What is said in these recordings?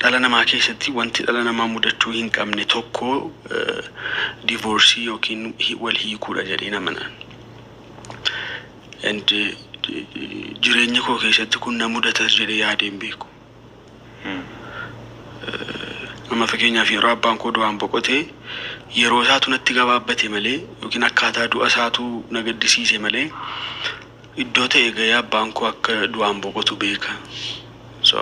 dhala namaa keessatti wanti dhala namaa mudachuu hin qabne tokko divorcii yookiin wal hiikuudha jedhee amanaan. And jireenya koo keessatti kun na mudatas jedhee yaadeen beeku. Amma fakkeenyaaf yeroo abbaan koo du'aan boqotee yeroo isaatu natti gabaabbate malee yookiin akkaataa du'a isaatu na gaddisiise malee iddoo ta'e gahee abbaan koo akka du'aan boqotu beeka. So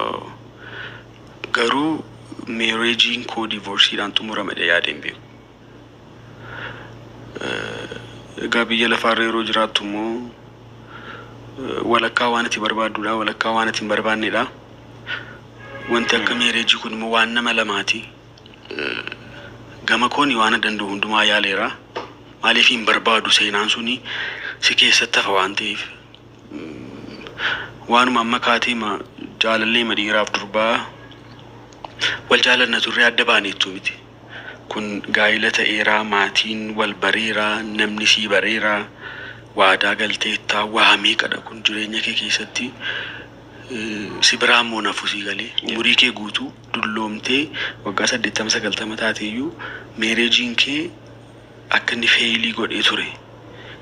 garuu marriagein koo divorceedhaan xumuramadhe yaadeen beeku. Egaa biyya lafaarra yeroo jiraattu immoo walakkaa waan itti barbaadduudha walakkaa waan itti hin barbaannedha. Wanti akka marriage kun immoo waan nama lamaati. Gama kooni waan danda'u hundumaa yaaleera. Maaliif hin barbaadu seenaan suni si keessatti hafa waan ta'eef. Waanuma amma kaateema jaalallee dhiiraaf durbaa wal jaalanna turre adda baaneettu miti. Kun gaa'ila ta'eeraa maatiin wal bareeraa namni sii bareeraa waadaa galteettaa waa meeqadha kun jireenya kee keessatti. Si biraan moo nafu si galee umurii kee guutuu dulloomtee waggaa 80-90 taateeyyuu marriagein kee akka inni feelii godhee ture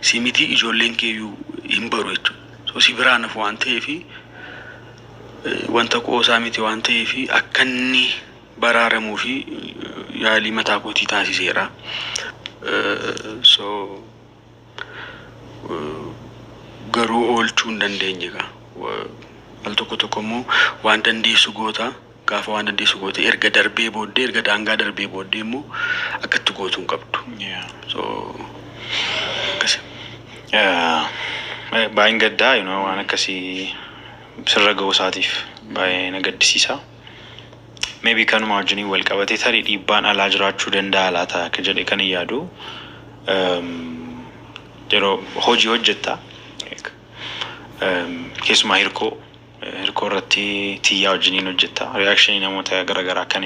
si miti ijoolleen keeyyuu hin baru jechuudha. So si biraan nafu waan ta'eefi wanta qoosaa miti waan ta'eefi akka inni baraaramuu fi yaalii mataa kootii taasiseera. So garuu oolchuu hin dandeenye gaa. Al tokko immoo waan dandeessu goota gaafa waan dandeessu goota erga darbee booddee erga daangaa darbee booddee immoo akkatti gootuu hin qabdu. So akkasi. Baay'een gaddaa waan akkasii sirra ga'uu isaatiif baay'ee na gaddisiisa. Maybe kanuma wajjiniin wal qabatee tarii dhiibbaan alaa jiraachuu danda'a laata akka jedhe kan yaadu. Yeroo hojii hojjetta keessumaa hirkoo irratti xiyyaa wajjiniin hojjetta reakshinii namoota garagaraa kan